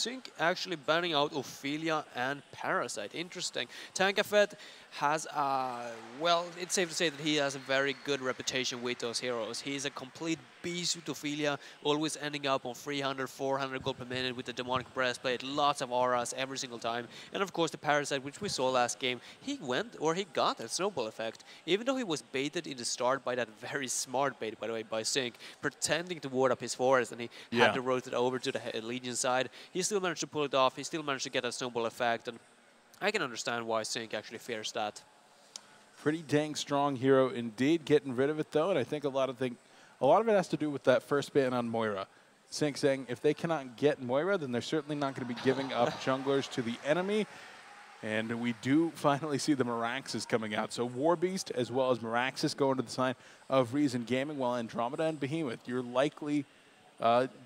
Sync actually banning out Ophelia and Parasite. Interesting. Tankafet has, well, it's safe to say that he has a very good reputation with those heroes. He's a complete beast with Ophelia, always ending up on 300, 400 gold per minute with the demonic breastplate, lots of auras every single time. And of course the Parasite, which we saw last game, he got that snowball effect. Even though he was baited in the start by that very smart bait, by the way, by Sync, pretending to ward up his forest, and he had to rotate over to the Legion side, he still managed to pull it off, he still managed to get that snowball effect, and I can understand why Sync actually fears that. Pretty dang strong hero indeed. Getting rid of it though, and I think a lot of it has to do with that first ban on Moira. Sync saying if they cannot get Moira, then they're certainly not going to be giving up junglers to the enemy. And we do finally see the Meraxes coming out. So Warbeast as well as Meraxes going to the side of Reason Gaming, while Andromeda and Behemoth, your likely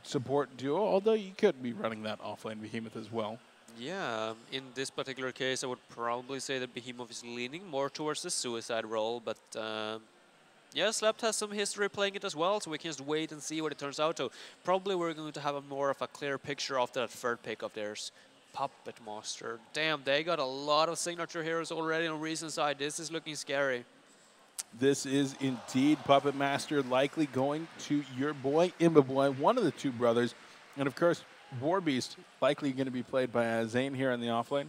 support duo, although you could be running that offlane Behemoth as well. Yeah, in this particular case, I would probably say that Behemoth is leaning more towards the suicide role, but yeah, Slept has some history playing it as well, so we can just wait and see what it turns out to. Probably we're going to have a more of a clear picture after that third pick of theirs. Puppet Master. Damn, they got a lot of signature heroes already on Reason side. This is looking scary. This is indeed Puppet Master, likely going to your boy, Imbaboy, one of the two brothers. And of course, Warbeast, likely going to be played by Zane here in the offlane.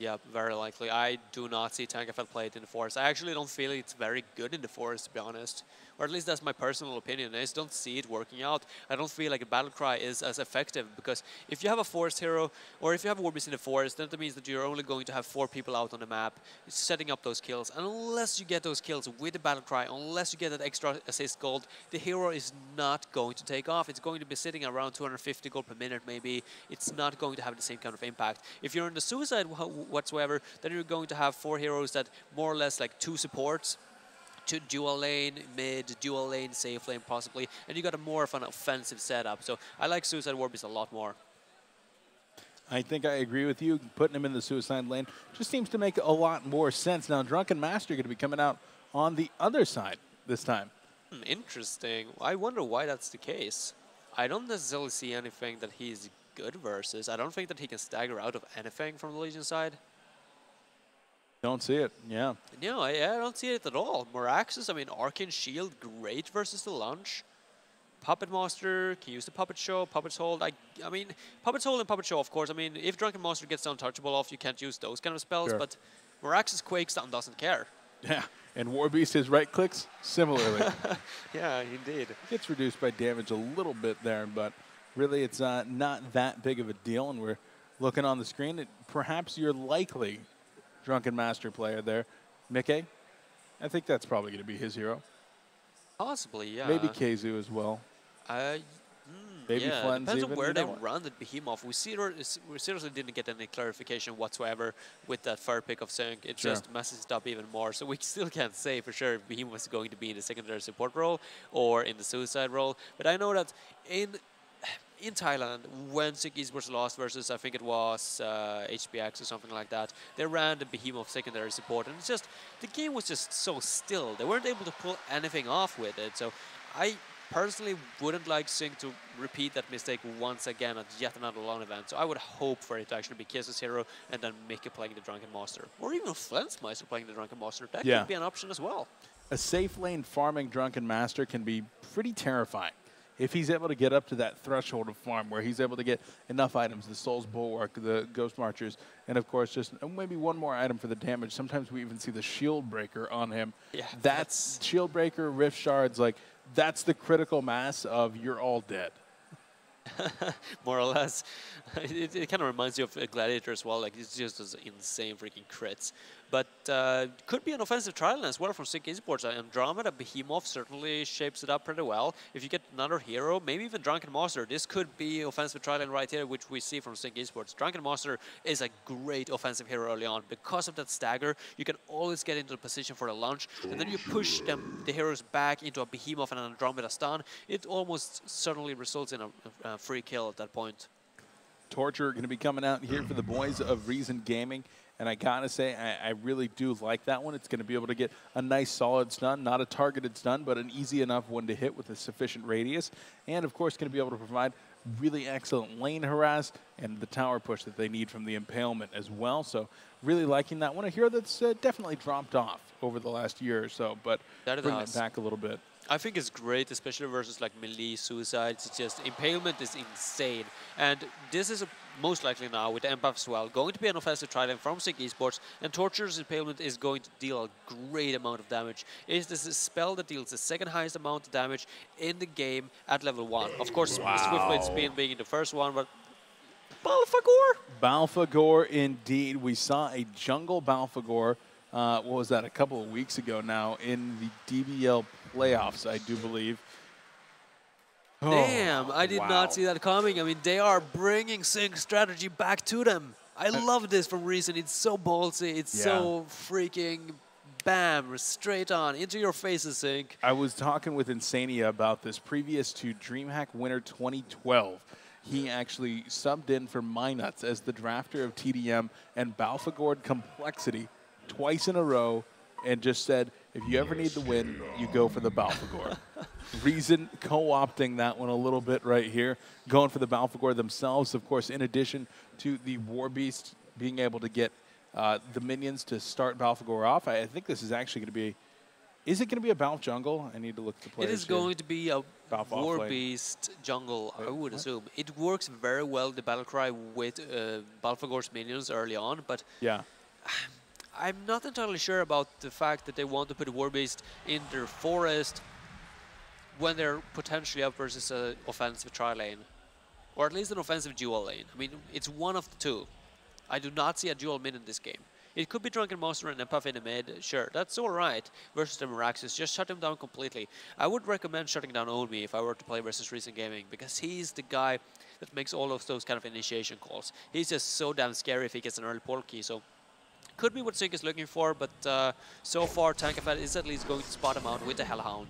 Yeah, very likely. I do not see Tankafet play it in the forest. I actually don't feel it's very good in the forest, to be honest. Or at least that's my personal opinion. I just don't see it working out. I don't feel like a battle cry is as effective, because if you have a forest hero, or if you have Warbeast in the forest, then that means that you're only going to have 4 people out on the map setting up those kills. And unless you get those kills with the battle cry, unless you get that extra assist gold, the hero is not going to take off. It's going to be sitting around 250 gold per minute maybe. It's not going to have the same kind of impact. If you're in the suicide whatsoever, then you're going to have 4 heroes that more or less like 2 supports, to dual lane, mid, dual lane, safe lane possibly, and you got a more of an offensive setup. So I like Suicide Warbeast a lot more. I think I agree with you. Putting him in the suicide lane just seems to make a lot more sense. Now, Drunken Master going to be coming out on the other side this time. Interesting. I wonder why that's the case. I don't necessarily see anything that he's good versus. I don't think that he can stagger out of anything from the Legion side. Don't see it, yeah. No, I don't see it at all. Meraxes, I mean, Arcane Shield, great versus the launch. Puppet Master, can use the Puppet Show, Puppet's Hold. I mean, Puppet's Hold and Puppet Show, of course. I mean, if Drunken Master gets the untouchable off, you can't use those kind of spells, sure. But Meraxes quakes and doesn't care. Yeah, and Warbeast, his right clicks, similarly. Yeah, indeed. Gets reduced by damage a little bit there, but really it's not that big of a deal, and we're looking on the screen. Perhaps you're likely Drunken Master player there. Mickey, I think that's probably going to be his hero. Possibly, yeah. Maybe Keizu as well. Maybe yeah, Flens depends even, on where they run the Behemoth. We seriously didn't get any clarification whatsoever with that third pick of Sync. It just messes it up even more. So we still can't say for sure if Behemoth is going to be in the secondary support role or in the suicide role. But I know that in Thailand, when Sync Esports lost versus, I think it was HBX or something like that, they ran the Behemoth secondary support, and it's just, the game was just so still. They weren't able to pull anything off with it. So I personally wouldn't like Sync to repeat that mistake once again at yet another LAN event. So I would hope for it to actually be Kiss's hero and then Mickey playing the Drunken Master. Or even Flensmeister playing the Drunken Master. That could be an option as well. A safe lane farming Drunken Master can be pretty terrifying. If he's able to get up to that threshold of farm where he's able to get enough items, the Soul's Bulwark, the Ghost Marchers, and of course just maybe one more item for the damage. Sometimes we even see the Shield Breaker on him. Yeah, that's Shield Breaker, Rift Shards, like that's the critical mass of you're all dead. More or less. It kind of reminds you of a Gladiator as well. Like, it's just those insane freaking crits. But could be an offensive trial as well from Sync Esports. Andromeda Behemoth certainly shapes it up pretty well. If you get another hero, maybe even Drunken Master, this could be offensive trial right here, which we see from Sync Esports. Drunken Master is a great offensive hero early on. Because of that stagger, you can always get into the position for the launch, and then you push the heroes back into a Behemoth and an Andromeda stun. It almost certainly results in a free kill at that point. Torture going to be coming out here for the boys of Reason Gaming. And I gotta say, I really do like that one. It's going to be able to get a nice solid stun, not a targeted stun, but an easy enough one to hit with a sufficient radius. And of course, going to be able to provide really excellent lane harass, and the tower push that they need from the impalement as well. So really liking that one. A hero that's definitely dropped off over the last year or so, but bringing it back a little bit. I think it's great, especially versus like melee suicides. It's just impalement is insane, and this is most likely now with Empath as well going to be an offensive trident from Sync Esports, and Torture's impalement is going to deal a great amount of damage. This is a spell that deals the second highest amount of damage in the game at level 1. Of course, Swiftblade Spin being the first one, but Balfagor? Balfagor, indeed. We saw a jungle Balfagor. What was that? A couple of weeks ago now in the DBL playoffs, I do believe. Damn, I did not see that coming. I mean, they are bringing Sync strategy back to them. I love this from Reason. It's so ballsy. It's so freaking bam, straight on, into your faces, Sync. I was talking with Insania about this previous to DreamHack Winter 2012. He actually subbed in for MyNuts as the drafter of TDM and Balfagor Complexity twice in a row, and just said, if you ever need the win, you go for the Balfagor. Reason co-opting that one a little bit right here, going for the Balfagor themselves, of course, in addition to the War Beast being able to get the minions to start Balfagor off. I think this is actually going to be, is it going to be a Balf jungle? I need to look at the players. It is going to be a War Beast jungle, I would assume. It works very well, the battle cry, with Balfagor's minions early on, but yeah, I'm not entirely sure about the fact that they want to put a War Beast in their forest when they're potentially up versus an offensive tri-lane, or at least an offensive dual lane. I mean, it's one of the two. I do not see a dual mid in this game. It could be Drunken Monster and Empath in the mid, sure, that's alright, versus the Miraxis. Just shut him down completely. I would recommend shutting down Omi if I were to play versus Recent Gaming, because he's the guy that makes all of those kind of initiation calls. He's just so damn scary if he gets an early portal key, so could be what Sync is looking for, but so far Tankafat is at least going to spot him out with the Hellhound.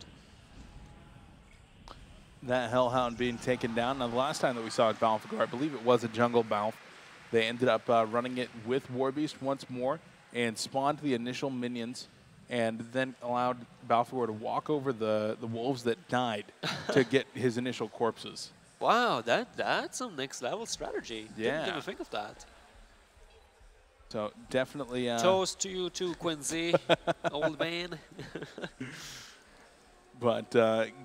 That Hellhound being taken down. Now, the last time that we saw Balfagor, I believe it was a jungle Balf. They ended up running it with Warbeast once more and spawned the initial minions, and then allowed Balfagor to walk over the wolves that died to get his initial corpses. Wow, that's some next level strategy. Yeah. Didn't even think of that. So definitely toast to you too, Quincy, old man. But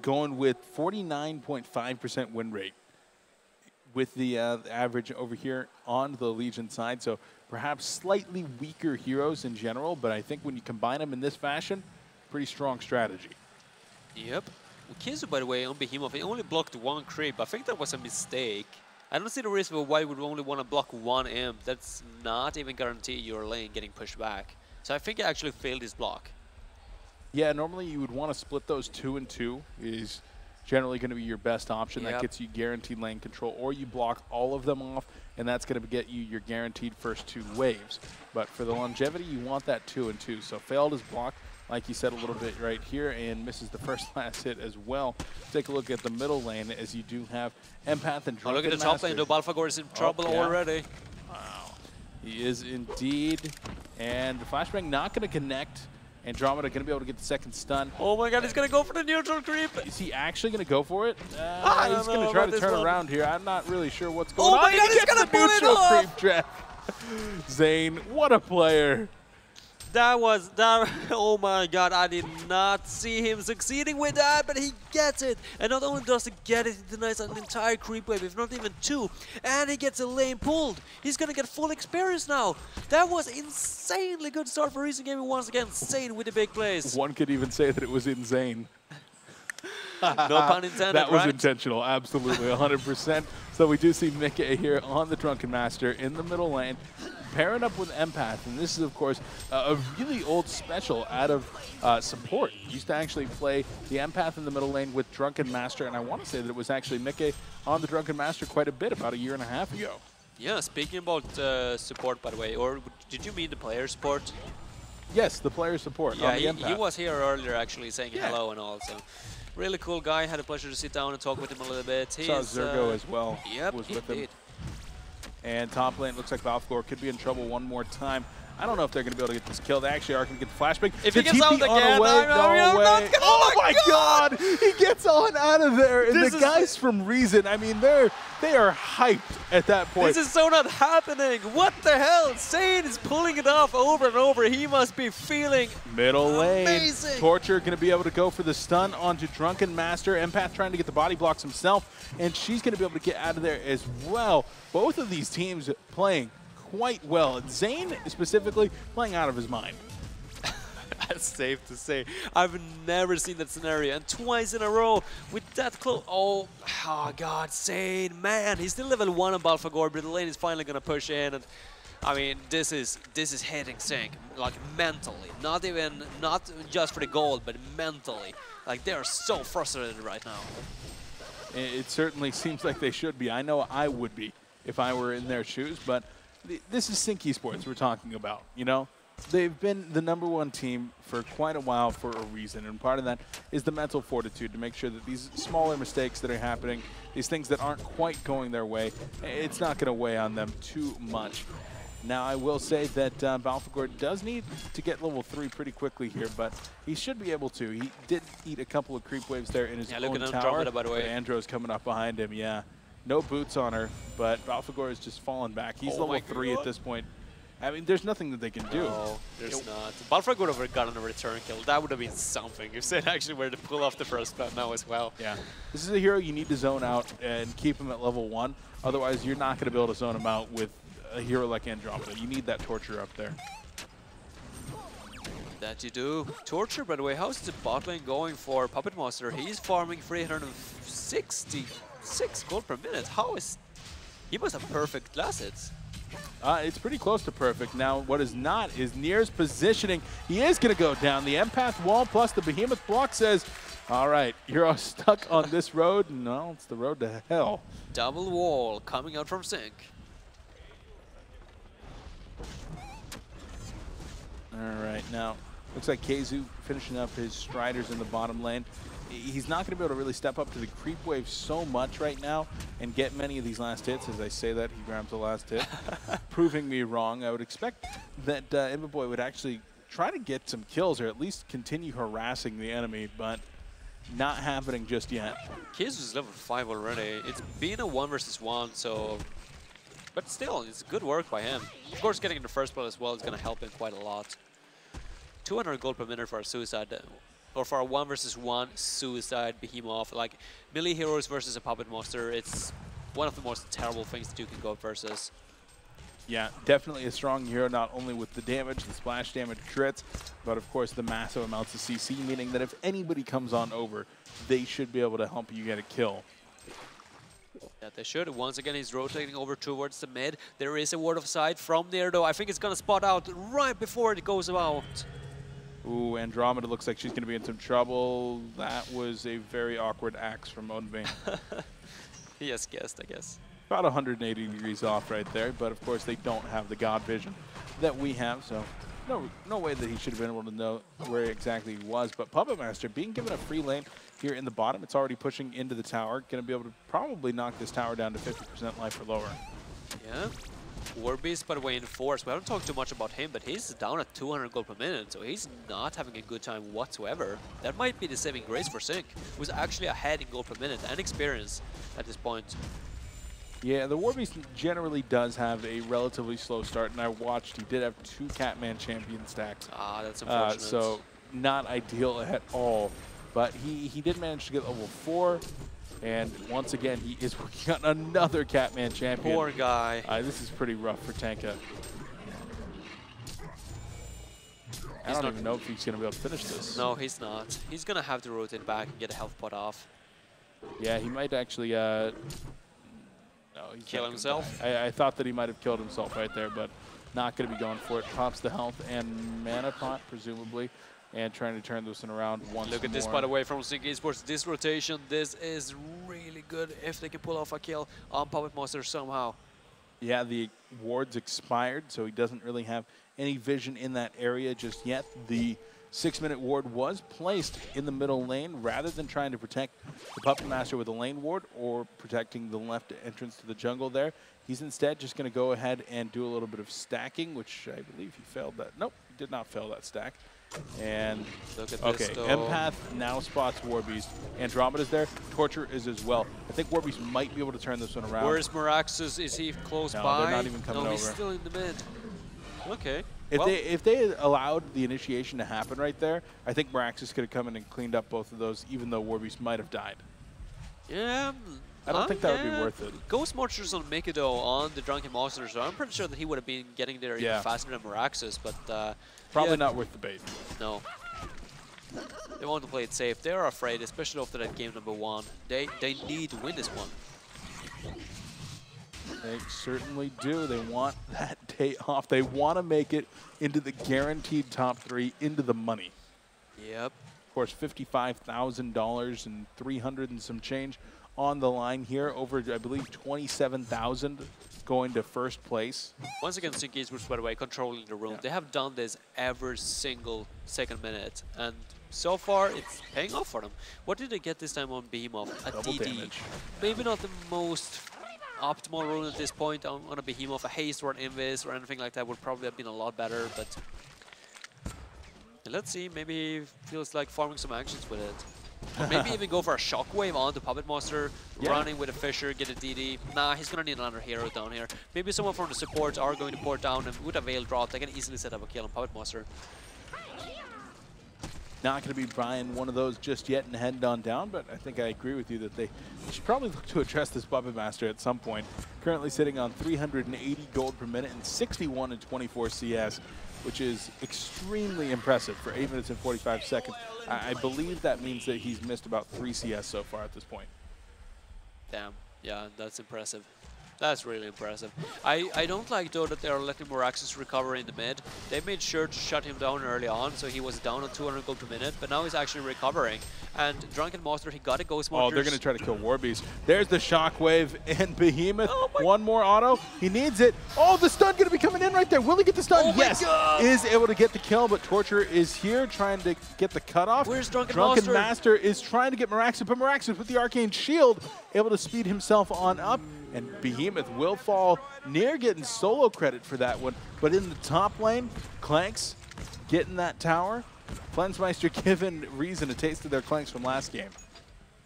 going with 49.5% win rate with the average over here on the Legion side. So perhaps slightly weaker heroes in general, but I think when you combine them in this fashion, pretty strong strategy. Yep. Kizu, by the way, on Behemoth, he only blocked one creep. I think that was a mistake. I don't see the reason why you would only want to block one imp. That's not even guarantee your lane getting pushed back. So I think he actually failed his block. Yeah, normally you would want to split those 2 and 2 is generally going to be your best option. That gets you guaranteed lane control, or you block all of them off, and that's going to get you your guaranteed first 2 waves. But for the longevity, you want that 2 and 2. So failed his block, like you said, a little bit right here, and misses the first last hit as well. Take a look at the middle lane, as you do have Empath and Drunken look at the top lane, though. Balfagor is in trouble already. Wow. He is indeed. And the flashbang not going to connect. Andromeda going to be able to get the second stun. Oh my god, he's going to go for the neutral creep. Is he actually going to go for it? He's going to try to turn around here. I'm not really sure what's going on. Oh my god, he's going to pull it off! Creep track. Zane, what a player. That, oh my god, I did not see him succeeding with that, but he gets it. And not only does he get it, he denies an entire creep wave, if not even 2. And he gets a lane pulled. He's gonna get full experience now. That was insanely good start for Recent Gaming once again. Zane with the big plays. One could even say that it was insane. No pun intended, That was intentional, absolutely, 100%. So we do see Mickey here on the Drunken Master in the middle lane, pairing up with Empath. And this is, of course, a really old special out of support. Used to actually play the Empath in the middle lane with Drunken Master, and I want to say that it was actually Mickey on the Drunken Master quite a bit, about a year and a half ago. Yeah, speaking about support, by the way, or did you mean the player support? Yes, the player support. Yeah, on the he was here earlier actually saying hello and all, so really cool guy. Had a pleasure to sit down and talk with him a little bit. Saw Zergo as well. Yep, was with him. And top lane looks like Balfagor could be in trouble one more time. I don't know if they're going to be able to get this kill. They actually are going to get the flashbang. If the he gets TP out on again, the way, I'm not gonna, oh my God! He gets on out of there. And This the is- guys from Reason, I mean, they are hyped at that point. This is so not happening. What the hell? Sane is pulling it off over and over. He must be feeling Middle lane. amazing. Torture going to be able to go for the stun onto Drunken Master. Empath trying to get the body blocks himself, and she's going to be able to get out of there as well. Both of these teams playing quite well. Zane specifically playing out of his mind. That's safe to say. I've never seen that scenario, and twice in a row with that close. Oh God, Sane, man, he's still level 1 on Balfagor, but the lane is finally gonna push in, and I mean, this is hitting Sync like mentally, not just for the gold, but mentally. Like they are so frustrated right now. It certainly seems like they should be. I know I would be if I were in their shoes, but this is Sync Esports we're talking about, you know? They've been the #1 team for quite a while for a reason, and part of that is the mental fortitude to make sure that these smaller mistakes that are happening, these things that aren't quite going their way, it's not going to weigh on them too much. Now, I will say that Balfagor does need to get level 3 pretty quickly here, but he should be able to. He did eat a couple of creep waves there in his own look at tower. Andromeda, by the way. Andro's coming up behind him, yeah. No boots on her, but Balfagor is just falling back. He's level 3 at this point. I mean, there's nothing that they can do. No, there's not. Balfrog would have gotten a return kill. That would have been something. If Sid actually were to pull off the first blood now as well. Yeah. This is a hero you need to zone out and keep him at level 1. Otherwise, you're not going to be able to zone him out with a hero like Andromeda. You need that Torture up there. That you do. Torture, by the way, how's the bot lane going for Puppet Master? He's farming 366 gold per minute. How is... He must have perfect glass hits. It's pretty close to perfect. Now, what is not is Nier's positioning. He is going to go down. The Empath wall plus the Behemoth block says, all right, you're all stuck on this road. No, it's the road to hell. Double wall coming out from Sync. All right, now, looks like Keizu finishing up his Striders in the bottom lane. He's not going to be able to really step up to the creep wave so much right now and get many of these last hits. As I say that, he grabs the last hit, proving me wrong. I would expect that Imbaboy would actually try to get some kills or at least continue harassing the enemy, but not happening just yet. Keizu's level 5 already. It's been a 1 versus 1, so... But still, it's good work by him. Of course, getting in the first blood as well is going to help him quite a lot. 200 gold per minute for a suicide, or for a 1 versus 1 suicide behemoth. Like melee heroes versus a puppet monster, it's one of the most terrible things that you can go versus. Yeah, definitely a strong hero, not only with the damage, the splash damage crits, but of course the massive amounts of CC, meaning that if anybody comes on over, they should be able to help you get a kill. Yeah, they should. Once again, he's rotating over towards the mid. There is a ward of sight from there, though. I think it's going to spot out right before it goes out. Ooh, Andromeda looks like she's going to be in some trouble. That was a very awkward axe from Odenbane. He has guessed, I guess. About 180 degrees off right there, but of course they don't have the God vision that we have, so no way that he should have been able to know where exactly he was. But Puppet Master being given a free lane here in the bottom, it's already pushing into the tower, going to be able to probably knock this tower down to 50% life or lower. Yeah. Warbeast, by the way, in force. We haven't talked too much about him, but he's down at 200 gold per minute, so he's not having a good time whatsoever. That might be the saving grace for Sync, who's actually ahead in gold per minute and experience at this point. Yeah, the Warbeast generally does have a relatively slow start, and I watched, he did have 2 Catman champion stacks. Ah, that's unfortunate. So not ideal at all, but he did manage to get level 4. And once again, he is working on another Catman champion. Poor guy. This is pretty rough for Tanka. I don't even know if he's going to be able to finish this. No, he's not. He's going to have to rotate back and get a health pot off. Yeah, he might actually no, kill himself? I thought that he might have killed himself right there, but not going to be going for it. Pops the health and mana pot, presumably. And trying to turn this one around once more. Look at this, by the way, from Sync Esports. This rotation, this is really good if they can pull off a kill on Puppet Monster somehow. Yeah, the ward's expired, so he doesn't really have any vision in that area just yet. The 6-minute ward was placed in the middle lane rather than trying to protect the Puppet Master with a lane ward or protecting the left entrance to the jungle there. He's instead just going to go ahead and do a little bit of stacking, which I believe he failed that. Nope, he did not fail that stack. And, Look at okay, this, though. Empath now spots Warbeast. Andromeda's there. Torture is as well. I think Warbeast might be able to turn this one around. Where's Meraxus? Is he close by? No, they're not even coming over. No, he's still in the mid. Okay. If they had allowed the initiation to happen right there, I think Meraxus could have come in and cleaned up both of those, even though Warbeast might have died. Yeah. I don't think that would be worth it. Ghost Marchers on Mikado on the Drunken Monster, so I'm pretty sure that he would have been getting there even faster than Meraxus, but probably not worth the bait. No. They want to play it safe. They are afraid, especially after that game number 1. They need to win this one. They certainly do. They want that day off. They want to make it into the guaranteed top 3, into the money. Yep. Of course, $55,000 and 300 and some change on the line here. Over, I believe, 27,000 going to first place. Once again, Sync Esports, by the way, controlling the room. Yeah. They have done this every single second minute, and so far it's paying off for them. What did they get this time on Behemoth? A double DD. Damage. Maybe not the most optimal rune at this point on a Behemoth. A haste or an invis or anything like that would probably have been a lot better, but let's see. Maybe he feels like farming some actions with it. Or maybe even go for a Shockwave on the Puppet Monster, running with a Fisher, get a DD. Nah, he's going to need another hero down here. Maybe someone from the supports are going to port down, and with a Veil drop, they can easily set up a kill on Puppet Monster. Not going to be buying one of those just yet and heading on down, but I think I agree with you that they should probably look to address this Puppet Master at some point. Currently sitting on 380 gold per minute and 61 and 24 CS, which is extremely impressive for 8 minutes and 45 seconds. I believe that means that he's missed about 3 CS so far at this point. Damn, yeah, that's impressive. That's really impressive. I don't like, though, that they're letting Meraxus recover in the mid. They made sure to shut him down early on, so he was down on 200 gold per minute, but now he's actually recovering. And Drunken Monster, he got a Ghost Monster. Oh, they're going to try to kill Warbeast. There's the Shockwave and Behemoth. Oh one more auto. He needs it. Oh, the stun going to be coming in right there. Will he get the stun? Oh yes. Is able to get the kill, but Torture is here trying to get the cutoff. Where's Drunken Master is trying to get Meraxus, but Meraxus with the Arcane Shield able to speed himself on up. And Behemoth will fall near getting solo credit for that one. But in the top lane, Clanks getting that tower. Flensmeister given Reason a taste of their Clanks from last game.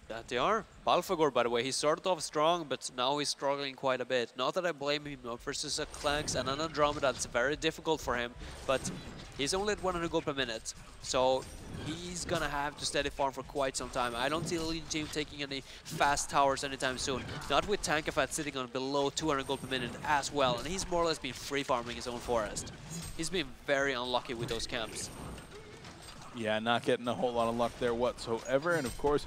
That they are. Balfagor, by the way, he started off strong, but now he's struggling quite a bit. Not that I blame him versus a Clanks and an Andromeda. It's very difficult for him, but he's only at 100 gold per minute. So he's going to have to steady farm for quite some time. I don't see the leading team taking any fast towers anytime soon. Not with Tankafat sitting on below 200 gold per minute as well. And he's more or less been free farming his own forest. He's been very unlucky with those camps. Yeah, not getting a whole lot of luck there whatsoever. And of course,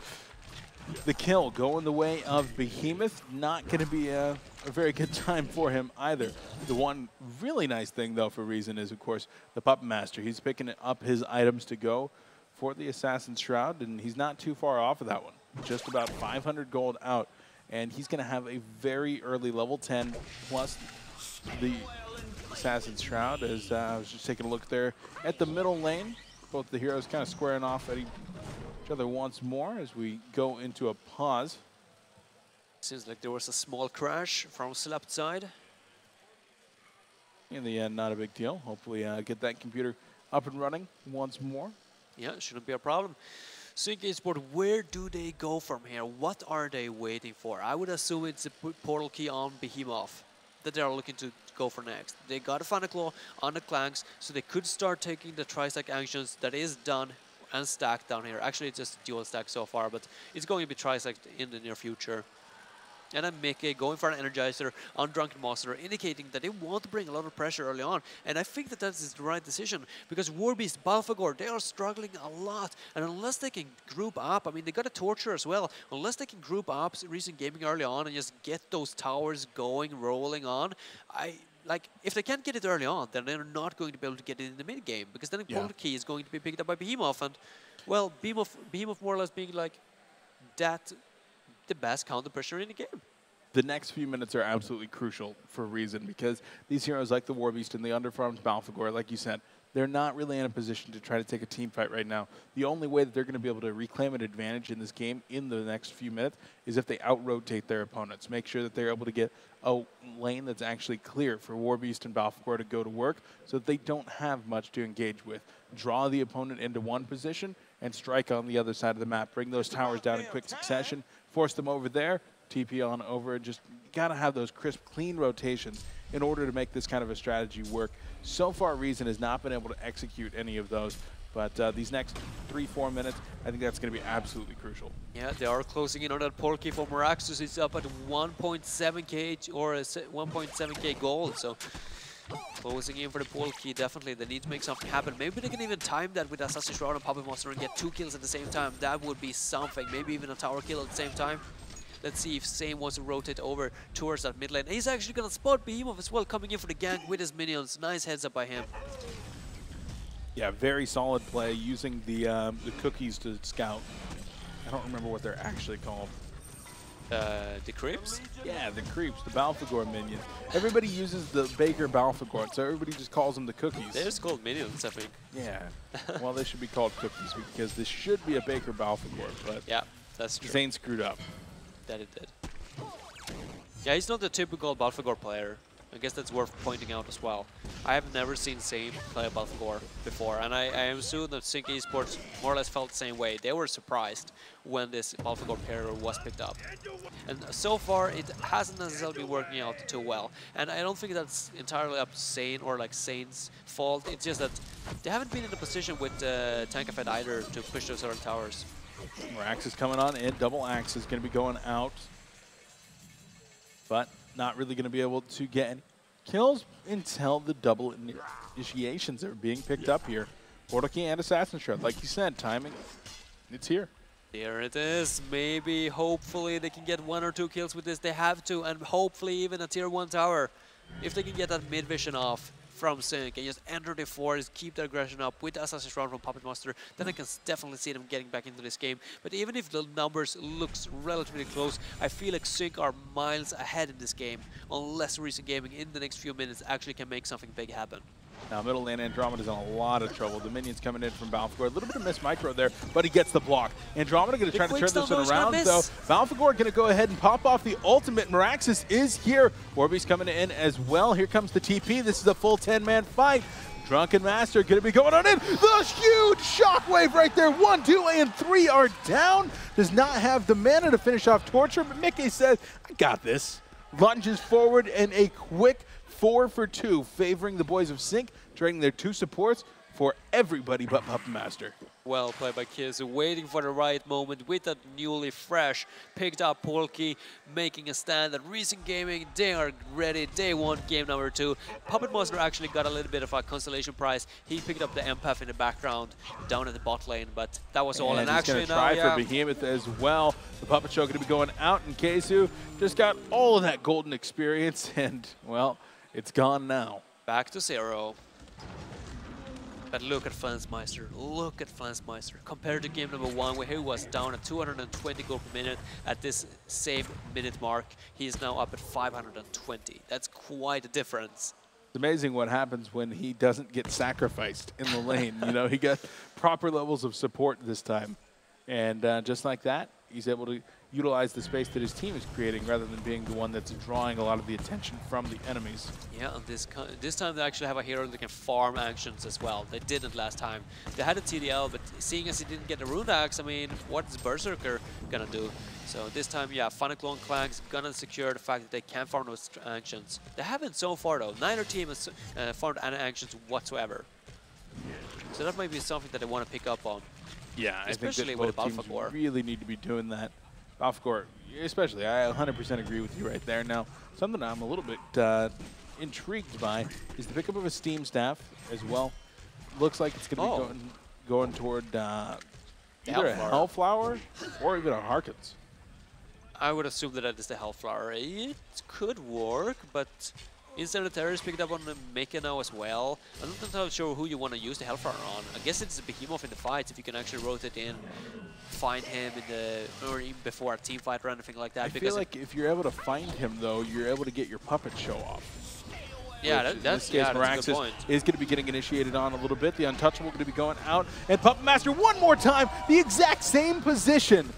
the kill going the way of Behemoth. Not going to be a very good time for him either. The one really nice thing, though, for Reason is, of course, the Puppet Master. He's picking up his items to go for the Assassin's Shroud, and he's not too far off of that one. Just about 500 gold out, and he's going to have a very early level 10 plus the Assassin's Shroud. As I was just taking a look there at the middle lane. Both the heroes kind of squaring off at each other once more as we go into a pause. Seems like there was a small crash from Slept side. In the end, not a big deal. Hopefully get that computer up and running once more. Yeah, shouldn't be a problem. Sync Esports, where do they go from here? What are they waiting for? I would assume it's a portal key on Behemoth that they are looking to go for next. They got a Final Claw on the Clanks, so they could start taking the tri-stack actions that is done and stacked down here. Actually, it's just dual stack so far, but it's going to be tri-stacked in the near future. And then Mickey going for an Energizer on Drunken Monster, indicating that they want to bring a lot of pressure early on. And I think that that is the right decision, because Warbeast, Balfagor, they are struggling a lot. And unless they can group up, I mean, they got a Torture as well. Unless they can group up Recent Gaming early on and just get those towers going, rolling on, if they can't get it early on, then they're not going to be able to get it in the mid game, because then the portal key is going to be picked up by Behemoth. And, well, Behemoth more or less being like that, the best counter pressure in the game. The next few minutes are absolutely crucial for Reason, because these heroes like the Warbeast and the underfarmed Balfagor, like you said, they're not really in a position to try to take a team fight right now. The only way that they're going to be able to reclaim an advantage in this game in the next few minutes is if they out-rotate their opponents. Make sure that they're able to get a lane that's actually clear for Warbeast and Balfagor to go to work so that they don't have much to engage with. Draw the opponent into one position and strike on the other side of the map. Bring those towers down in quick succession, force them over there, TP on over. Just got to have those crisp, clean rotations in order to make this kind of a strategy work. So far, Reason has not been able to execute any of those, but these next 3-4 minutes, I think that's going to be absolutely crucial. Yeah, they are closing in on that Polky for Meraxus. It's up at 1.7k or 1.7k gold, so closing in for the Polky, definitely. They need to make something happen. Maybe they can even time that with Assassin's Shroud and Puppet Monster and get 2 kills at the same time. That would be something. Maybe even a tower kill at the same time. Let's see if Same wants to rotate over towards that mid lane. He's actually going to spot Behemoth as well, coming in for the gank with his minions. Nice heads up by him. Yeah, very solid play, using the cookies to scout. I don't remember what they're actually called. The creeps? Yeah, the creeps, the Balfagor minions. Everybody uses the Baker Balfagor, so everybody just calls them the cookies. They're just called minions, I think. Yeah, well, they should be called cookies because this should be a Baker Balfagor, but yeah, that's true. Zane screwed up. That it did. Yeah, he's not the typical Balfagor player. I guess that's worth pointing out as well. I have never seen Same play a Balfagor before, and I assume that Sync Esports more or less felt the same way. They were surprised when this Balfagor pair was picked up. And so far, it hasn't necessarily been working out too well. And I don't think that's entirely up to Sane or like Sane's fault. It's just that they haven't been in a position with Tankafed either to push those other towers. Axe is coming on in. Double Axe is going to be going out. But not really going to be able to get any kills until the double initiations are being picked up here. Portal Key and Assassin's Shroud. Like you said, timing, it's here. There it is. Maybe, hopefully, they can get 1 or 2 kills with this. They have to, and hopefully even a tier 1 tower. If they can get that mid vision off from Sync and just enter the forest, keep their aggression up with Assassin's Shroud from Puppet Monster, then I can definitely see them getting back into this game. But even if the numbers looks relatively close, I feel like Sync are miles ahead in this game, unless Recent Gaming in the next few minutes actually can make something big happen. Now, middle lane Andromeda's in a lot of trouble. The minions coming in from Balfagor. A little bit of miss micro there, but he gets the block. Andromeda going to try to turn this one around, though. Balfagor going to go ahead and pop off the ultimate. Meraxus is here. Warbeast coming in as well. Here comes the TP. This is a full 10-man fight. Drunken Master going to be going on in. The huge shockwave right there. 1, 2, and 3 are down. Does not have the mana to finish off Torture, but Mickey says, I got this. Lunges forward and a quick 4 for 2, favoring the boys of Sync, trading their 2 supports for everybody but Puppet Master. Well played by Kiz, waiting for the right moment with that newly fresh, picked up Polky, making a stand at Recent Gaming. They are ready, they want game number 2. Puppet Master actually got a little bit of a consolation prize. He picked up the empath in the background down at the bot lane, but that was all. And actually now, try for Behemoth as well. The Puppet Show going to be going out, and Kesu just got all of that golden experience, and, well, it's gone now. Back to 0. But look at Flansmeister, look at Flansmeister. Compared to game number 1, where he was down at 220 gold per minute at this same minute mark, he is now up at 520. That's quite a difference. It's amazing what happens when he doesn't get sacrificed in the lane. You know, he got proper levels of support this time. And just like that, he's able to utilize the space that his team is creating rather than being the one that's drawing a lot of the attention from the enemies. Yeah, and this time they actually have a hero that can farm actions as well. They didn't last time. They had a TDL, but seeing as he didn't get the Rune Axe, I mean, what is Berserker gonna do? So this time, yeah, Funaclone Clank's gonna secure the fact that they can farm those actions. They haven't so far though. Neither team has farmed any actions whatsoever. So that might be something that they want to pick up on. Yeah, especially I think that both with teams really need to be doing that. Balfagor, especially, I 100% agree with you right there. Now, something I'm a little bit intrigued by is the pickup of a Steam staff as well. Looks like it's going to be going toward either a Hellflower or even a Harkins. I would assume that is the Hellflower. It could work, but instead of Terrorist picked up on the Mecha now as well. I'm not entirely sure who you want to use the Hellflower on. I guess it's a Behemoth in the fights if you can actually rotate in, find him in the, or even before a team fight or anything like that. I feel like if you're able to find him though, you're able to get your puppet show off. Yeah, which in that's this case, a good Miraxis point. is going to be getting initiated on a little bit. The Untouchable going to be going out. And Puppet Master one more time, the exact same position.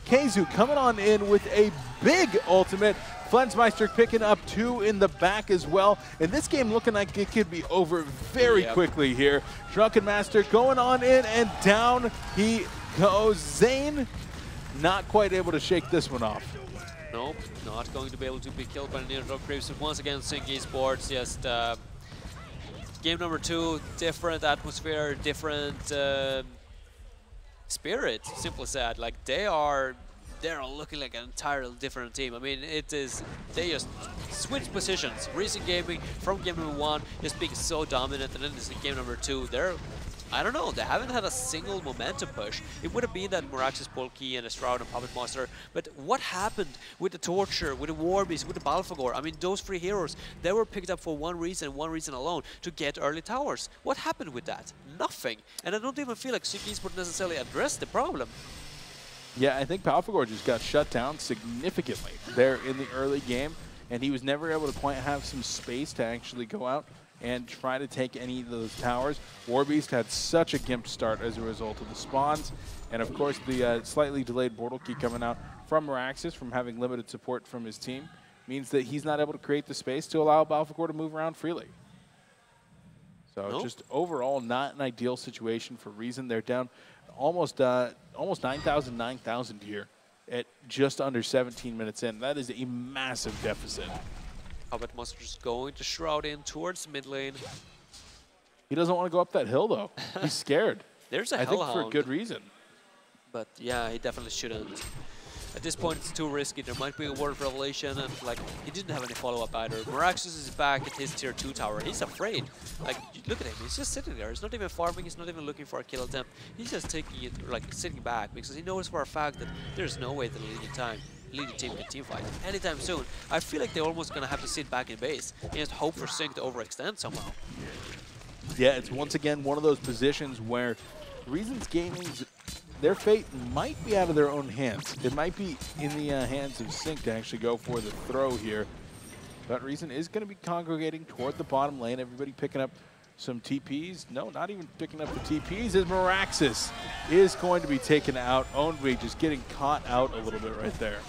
Keizu coming on in with a big ultimate. Flensmeister picking up 2 in the back as well. And this game looking like it could be over very quickly here. Drunken Master going on in and down he goes. Zane not quite able to shake this one off. Nope, not going to be able to be killed by the Near-Drop Creeps. Once again, Sync Esports, just game number 2, different atmosphere, different spirit, simple said. Like, they're looking like an entirely different team. I mean, they just switch positions. Recent gaming from game number 1 just being so dominant, and then this game number 2, I don't know, they haven't had a single momentum push. It would have been that Miraxis, Polkey, and Shroud and Puppet Master, but what happened with the Torture, with the Warbeast, with the Balfagor? I mean, those 3 heroes, they were picked up for one reason alone, to get early towers. What happened with that? Nothing. And I don't even feel like Sync Esports necessarily addressed the problem. Yeah, I think Balfagor just got shut down significantly there in the early game, and he was never able to quite have some space to actually go out and try to take any of those towers. Warbeast had such a gimp start as a result of the spawns, and of course the slightly delayed Portal Key coming out from Miraxis from having limited support from his team means that he's not able to create the space to allow Balfagor to move around freely. So just overall not an ideal situation for Reason. They're down almost 9,000 here at just under 17 minutes in. That is a massive deficit. Puppet Master just going to Shroud in towards mid lane. He doesn't want to go up that hill, though. He's scared. There's a Hellhound. Hellhound. For good reason. But yeah, he definitely shouldn't. At this point, it's too risky. There might be a word of revelation, and like, he didn't have any follow-up either. Miraxis is back at his tier 2 tower. He's afraid. Like, look at him. He's just sitting there. He's not even farming. He's not even looking for a kill attempt. He's just taking it, like, sitting back because he knows for a fact that there's no way that the leading team can teamfight anytime soon. I feel like they're almost gonna have to sit back in base and just hope for Sync to overextend somehow. Yeah, it's once again one of those positions where Reason's Gaming's their fate might be out of their own hands. It might be in the hands of Sync to actually go for the throw here. But Reason is going to be congregating toward the bottom lane. Everybody picking up some TPs. No, not even picking up the TPs, as Miraxis is going to be taken out. Onwy just getting caught out a little bit right there.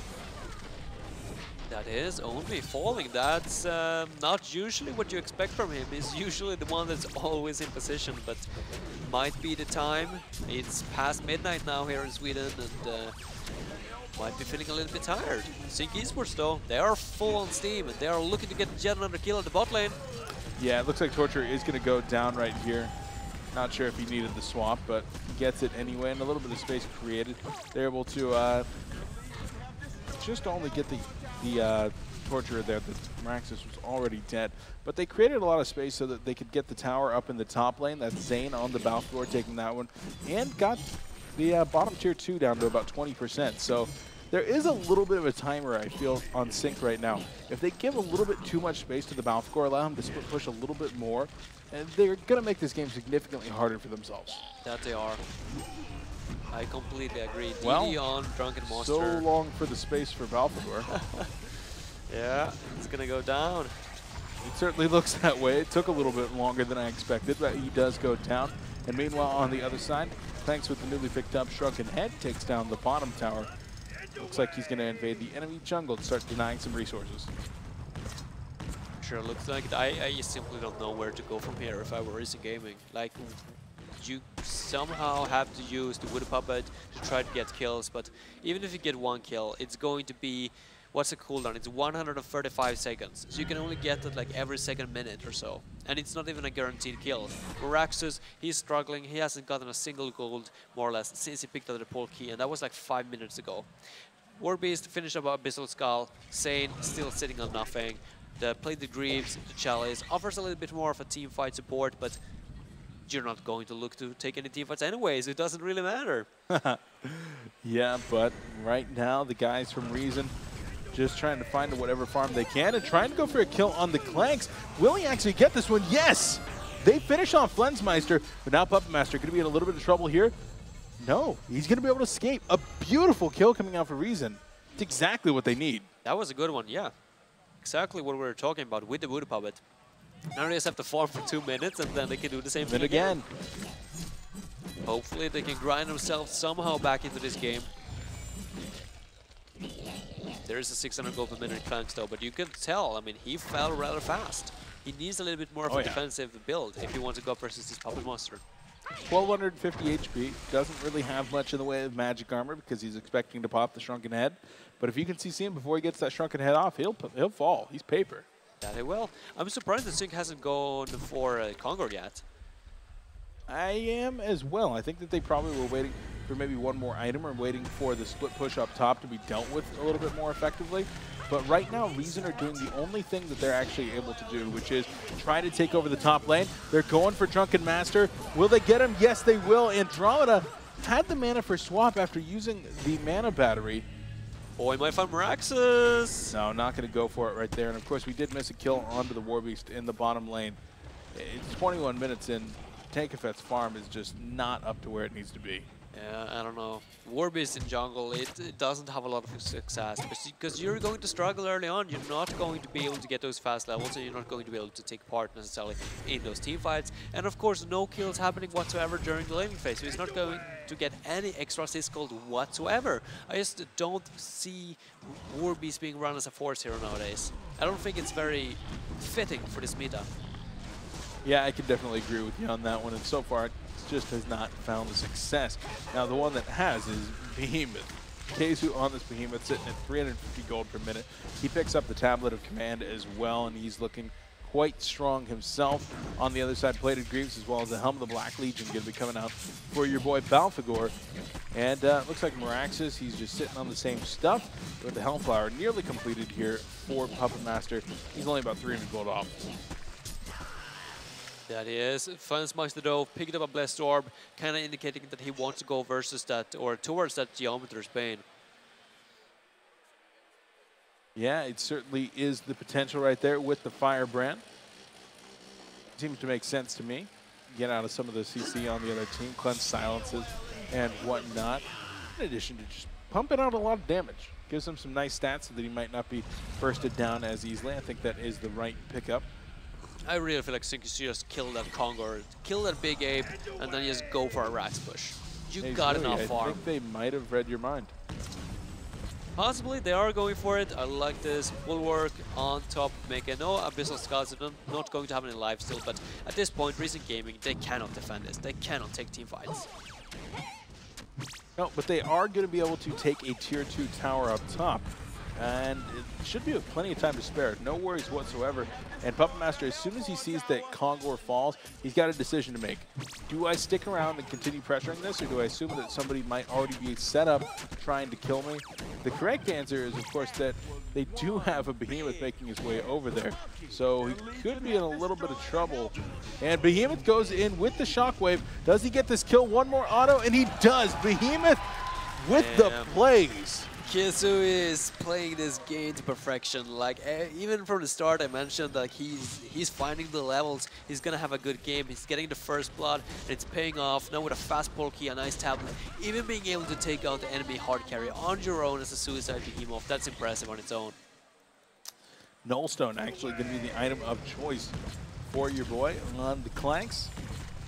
That is Onwy falling. That's not usually what you expect from him. He's usually the one that's always in position, but might be the time. It's past midnight now here in Sweden, and might be feeling a little bit tired. Sync Esports, though, they are full on steam, and they are looking to get yet another kill at the bot lane. Yeah, it looks like Torture is going to go down right here. Not sure if he needed the swap, but he gets it anyway, and a little bit of space created. They're able to just only get the Torturer there. The Miraxis was already dead, but they created a lot of space so that they could get the tower up in the top lane. That's Zane on the Balfagor taking that one, and got the bottom tier 2 down to about 20%. So there is a little bit of a timer, I feel, on Sync right now. If they give a little bit too much space to the Balfagor, allow him to split push a little bit more, and they're going to make this game significantly harder for themselves. That they are. I completely agree. Well, DD on Drunken Monster. So long for the space for Balfagor. Yeah, it's going to go down. It certainly looks that way. It took a little bit longer than I expected, but he does go down. And meanwhile, on the other side, thanks with the newly picked up Shrunken Head, takes down the bottom tower. Looks like he's going to invade the enemy jungle to start denying some resources. Sure looks like it. I simply don't know where to go from here if I were Reason Gaming. Like, you somehow have to use the Wood Puppet to try to get kills, but even if you get one kill, it's going to be, what's the cooldown? It's 135 seconds, so you can only get it like every second minute or so, and it's not even a guaranteed kill. Miraxis, he's struggling. He hasn't gotten a single gold, more or less, since he picked up the pole key, and that was like 5 minutes ago. Warbeast finished up Abyssal Skull. Sane still sitting on nothing. The Plated Greaves, the Chalice, offers a little bit more of a team fight support, but you're not going to look to take any team fights anyways. It doesn't really matter. Yeah, but right now the guys from Reason just trying to find whatever farm they can and trying to go for a kill on the Clanks. Will he actually get this one? Yes! They finish off Flensmeister, but now Puppet Master going to be in a little bit of trouble here. No, he's going to be able to escape. A beautiful kill coming out for Reason. It's exactly what they need. That was a good one, yeah. Exactly what we were talking about with the Voodoo Puppet. Now they just have to farm for 2 minutes, and then they can do the same thing again. Hopefully they can grind themselves somehow back into this game. There is a 600 gold per minute Clanks though, but you can tell, I mean, he fell rather fast. He needs a little bit more of a defensive build if he wants to go up versus this Puppet Monster. 1250 HP, doesn't really have much in the way of magic armor because he's expecting to pop the Shrunken Head. But if you can CC him before he gets that Shrunken Head off, he'll fall. He's paper. That he will. I'm surprised that Sync hasn't gone for Kongor yet. I am as well. I think that they probably were waiting for maybe one more item or waiting for the split push up top to be dealt with a little bit more effectively. But right now, Reason are doing the only thing that they're actually able to do, which is try to take over the top lane. They're going for Drunken Master. Will they get him? Yes, they will. Andromeda had the mana for swap after using the mana battery. Oh, he might find Meraxus. No, not going to go for it right there. And of course, we did miss a kill onto the Warbeast in the bottom lane. It's 21 minutes in. Tankafet's farm is just not up to where it needs to be. Yeah, I don't know. Warbeast in jungle, it doesn't have a lot of success because you're going to struggle early on. You're not going to be able to get those fast levels, and you're not going to be able to take part necessarily in those team fights. And of course, no kills happening whatsoever during the laning phase, so he's not going to get any extra assist gold whatsoever. I just don't see Warbeast being run as a force hero nowadays. I don't think it's very fitting for this meta. Yeah, I can definitely agree with you on that one, and so far it just has not found the success. Now the one that has is Behemoth. Keizu on this Behemoth sitting at 350 gold per minute. He picks up the Tablet of Command as well, and he's looking quite strong himself. On the other side, Plated Greaves as well as the Helm of the Black Legion going to be coming out for your boy Balfagor. And looks like Meraxus, he's just sitting on the same stuff with the Hellflower nearly completed here for Puppet Master. He's only about 300 gold off. That is. Fansmeister though picked up a Blessed Orb, kind of indicating that he wants to go versus that, or towards that Geometer's Bane. Yeah, it certainly is the potential right there with the Firebrand. Seems to make sense to me. Get out of some of the CC on the other team, cleanse silences and whatnot. In addition to just pumping out a lot of damage. Gives him some nice stats so that he might not be bursted down as easily. I think that is the right pickup. I really feel like Sync should just kill that Kongor, kill that big ape, and then just go for a Rax push. You got enough farm. I think they might have read your mind. Possibly, they are going for it. I like this. Bulwark on top, make it. No Abyssal Scouts, I'm not going to have any life still, but at this point, Recent Gaming, they cannot defend this. They cannot take team fights. No, but they are going to be able to take a tier 2 tower up top. And it should be with plenty of time to spare. No worries whatsoever. And Puppet Master, as soon as he sees that Kongor falls, he's got a decision to make. Do I stick around and continue pressuring this, or do I assume that somebody might already be set up trying to kill me? The correct answer is, of course, that they do have a Behemoth making his way over there. So he could be in a little bit of trouble. And Behemoth goes in with the Shockwave. Does he get this kill? One more auto, and he does. Behemoth with the plays. Keizu is playing this game to perfection. Like even from the start, I mentioned that he's finding the levels. He's gonna have a good game. He's getting the first blood, and it's paying off. Now with a fast pull key, a nice tablet, even being able to take out the enemy hard carry on your own as a suicide behemoth. That's impressive on its own. Nullstone actually going to be the item of choice for your boy on the Clanks.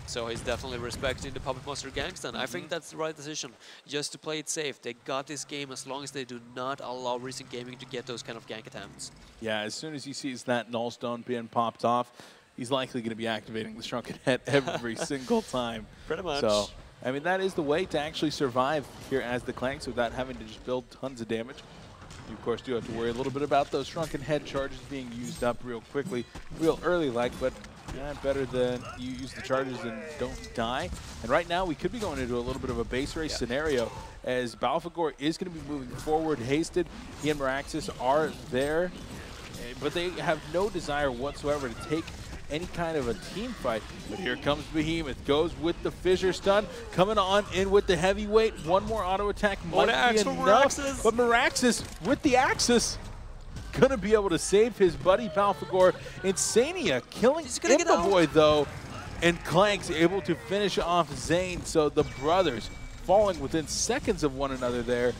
So he's definitely respecting the Puppet Monster ganks, and I think that's the right decision, just to play it safe. They got this game as long as they do not allow Recent Gaming to get those kind of gank attempts. Yeah, as soon as he sees that Nullstone being popped off, he's likely going to be activating the Shrunken Head every single time. Pretty much. So, I mean, that is the way to actually survive here as the Clanks without having to just build tons of damage. You, of course, do have to worry a little bit about those Shrunken Head charges being used up real quickly, real early-like, but yeah, better than you use the charges and don't die. And right now, we could be going into a little bit of a base race scenario as Balfagor is going to be moving forward, hasted. He and Meraxus are there, but they have no desire whatsoever to take any kind of a team fight. But here comes Behemoth, goes with the fissure stun, coming on in with the heavyweight. One more auto attack might be enough, but Meraxus with the Axis gonna be able to save his buddy Balfagor. Insania killing Imboboy though, and Clanks able to finish off Zane. So the brothers falling within seconds of one another there.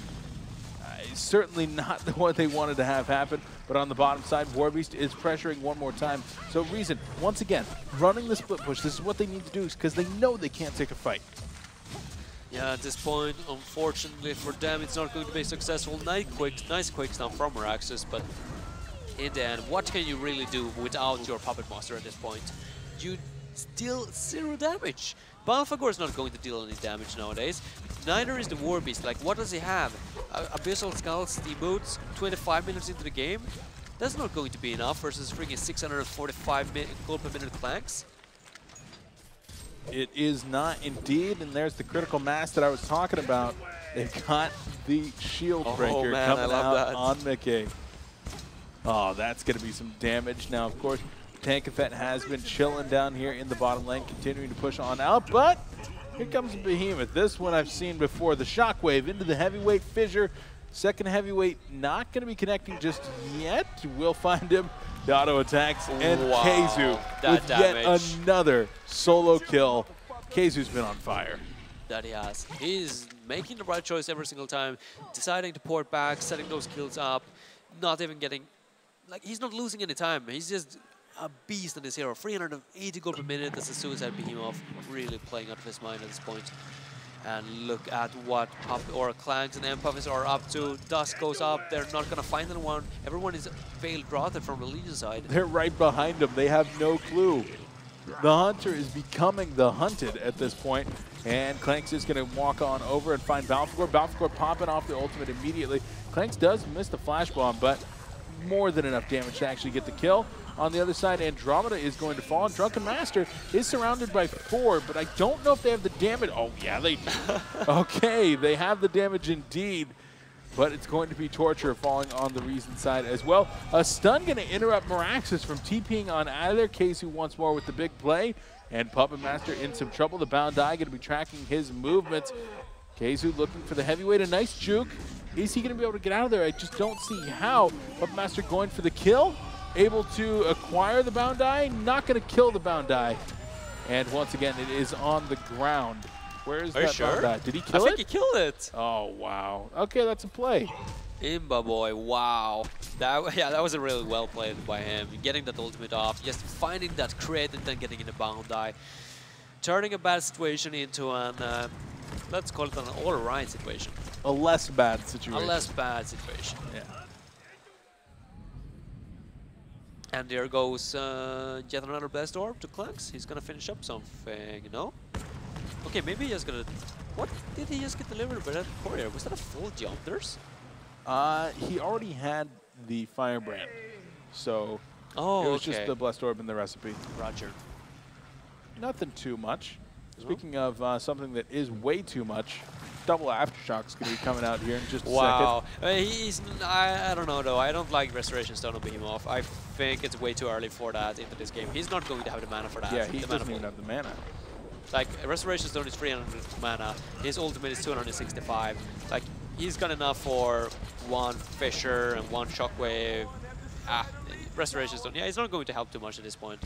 certainly not what they wanted to have happen. But on the bottom side, Warbeast is pressuring one more time. So Reason, once again, running the split push. This is what they need to do because they know they can't take a fight. Yeah, at this point, unfortunately for them, it's not going to be successful. Nice quicks now from Meraxus, but in the end, what can you really do without your Puppet Master at this point? You still 0 damage. Balfagor is not going to deal any damage nowadays. Neither is the Warbeast. Like, what does he have? Abyssal Skulls, Steam Boots, 25 minutes into the game? That's not going to be enough versus freaking 645 gold per minute Clanks. It is not indeed, and there's the critical mass that I was talking about. They've got the shield breaker coming out on Mickey. Oh, that's going to be some damage. Now, of course, Tankafet has been chilling down here in the bottom lane, continuing to push on out, but here comes a Behemoth. This one I've seen before. The Shockwave into the heavyweight fissure. Second heavyweight not going to be connecting just yet. We'll find him. The auto attacks, and Keizu with yet another solo kill. Keizu's been on fire. That he has. He's making the right choice every single time, deciding to port back, setting those kills up, not even getting, like, he's not losing any time. He's just a beast on this hero. 380 gold per minute. That's a suicide Behemoth, really playing out of his mind at this point. And look at what Clanks and Empaths are up to. Dust goes up. They're not going to find anyone. Everyone is veiled rotted from the Legion side. They're right behind them. They have no clue. The Hunter is becoming the hunted at this point. And Clanks is going to walk on over and find Balfagor. Balfagor popping off the ultimate immediately. Clanks does miss the flash bomb, but more than enough damage to actually get the kill. On the other side, Andromeda is going to fall, and Drunken Master is surrounded by 4, but I don't know if they have the damage. Oh, yeah, they do. Okay, they have the damage indeed, but it's going to be Torture falling on the Reason side as well. A stun going to interrupt Meraxus from TPing on out of there. Keizu once more with the big play, and Puppet Master in some trouble. The Bound Eye going to be tracking his movements. Keizu looking for the heavyweight, a nice juke. Is he going to be able to get out of there? I just don't see how. Puppet Master going for the kill. Able to acquire the Bound Eye, not going to kill the Bound Eye. And once again, it is on the ground. Where is that Bound Eye? Did he kill it? I think he killed it. Oh, wow. Okay, that's a play. Imba boy, wow. That was a really well played by him. Getting that ultimate off, just finding that crit and then getting in the Bound Eye. Turning a bad situation into an, let's call it an all-right situation. A less bad situation. A less bad situation. Yeah. And there goes yet another Blessed Orb to Clanks. He's gonna finish up something, no? Okay, maybe he's gonna... What did he just get delivered by that courier? Was that a full Jumpers? He already had the Firebrand, so it was just the Blessed Orb in the recipe. Roger. Nothing too much. Speaking of something that is way too much, double Aftershock's going to be coming out here in just a second. I don't know though. I don't like Restoration Stone on Behemoth. I think it's way too early for that into this game. He's not going to have the mana for that. Yeah, he doesn't even have the mana. Like, Restoration Stone is 300 mana. His ultimate is 265. Like, he's got enough for one Fissure and one Shockwave. Restoration Stone. Yeah, he's not going to help too much at this point.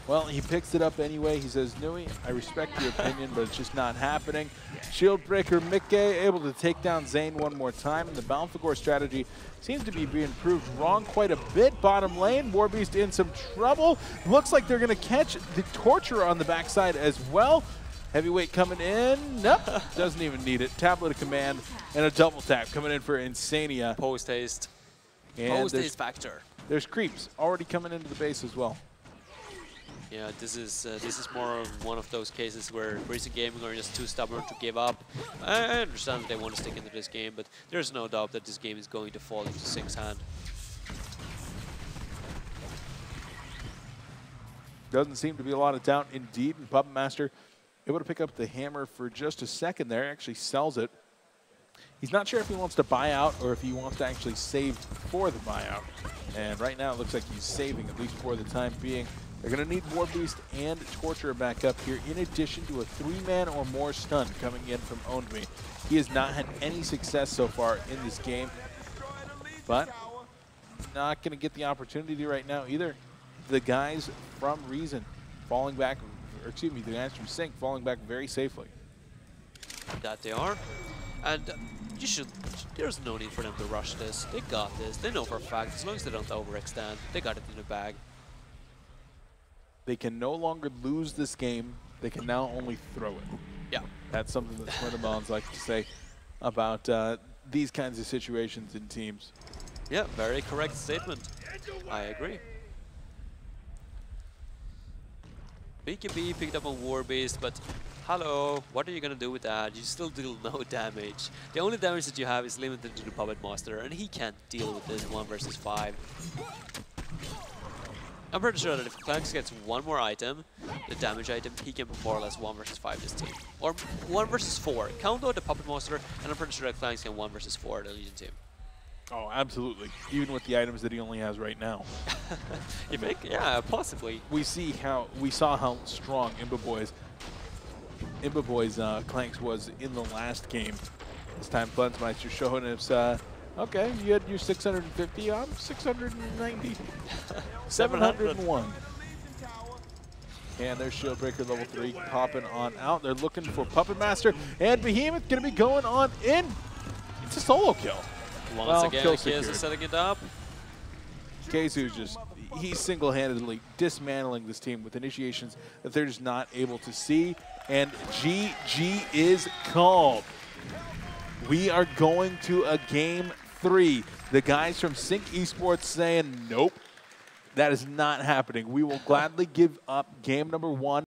Well, he picks it up anyway. He says, Nui, I respect your opinion, but it's just not happening. Shieldbreaker Mikke able to take down Zane one more time. And the Balfagor strategy seems to be being proved wrong quite a bit. Bottom lane, Warbeast in some trouble. Looks like they're going to catch the Torturer on the backside as well. Heavyweight coming in. Nope, doesn't even need it. Tablet of Command and a double tap coming in for Insania. Post-haste. Post-haste factor. There's creeps already coming into the base as well. Yeah, this is more of one of those cases where Reason Gaming are just too stubborn to give up. I understand that they want to stick into this game, but there's no doubt that this game is going to fall into Sing's hand. Doesn't seem to be a lot of doubt indeed. And Puppet Master able to pick up the hammer for just a second there, actually sells it. He's not sure if he wants to buy out or if he wants to actually save for the buyout. And right now it looks like he's saving, at least for the time being. They're going to need Warbeast and Torturer back up here, in addition to a 3-man or more stun coming in from Owned Me. He has not had any success so far in this game, but not going to get the opportunity right now either. The guys from Reason falling back, or excuse me, the guys from Sync falling back very safely. That they are. And you should. There's no need for them to rush this. They got this. They know for a fact, as long as they don't overextend, they got it in the bag. They can no longer lose this game. They can now only throw it. Yeah. That's something that Swindelmans like to say about these kinds of situations in teams. Yeah, very correct statement. I agree. BKB picked up on War Beast, but hello, what are you gonna do with that? You still deal no damage. The only damage that you have is limited to the Puppet Master, and he can't deal with this 1 versus 5. I'm pretty sure that if Clanks gets one more item, the damage item, he can more or less 1 versus 5 this team. Or 1 versus 4. Count out the Puppet Master, and I'm pretty sure that Clanks can 1 versus 4 the Legion team. Oh, absolutely. Even with the items that he only has right now. You think? Yeah, possibly. We saw how strong Imba Boy's Clanks was in the last game. This time Plensmeister showing us, okay, you had your 650, I'm 690. 701. And there's Shieldbreaker level 3 popping on out. They're looking for Puppet Master, and Behemoth going to be going on in. It's a solo kill. Once again, Keizu setting it up. Keizu's just, he's single-handedly dismantling this team with initiations that they're just not able to see. And GG is called. We are going to a game 3. The guys from Sync Esports saying, nope, that is not happening. We will gladly give up game number 1.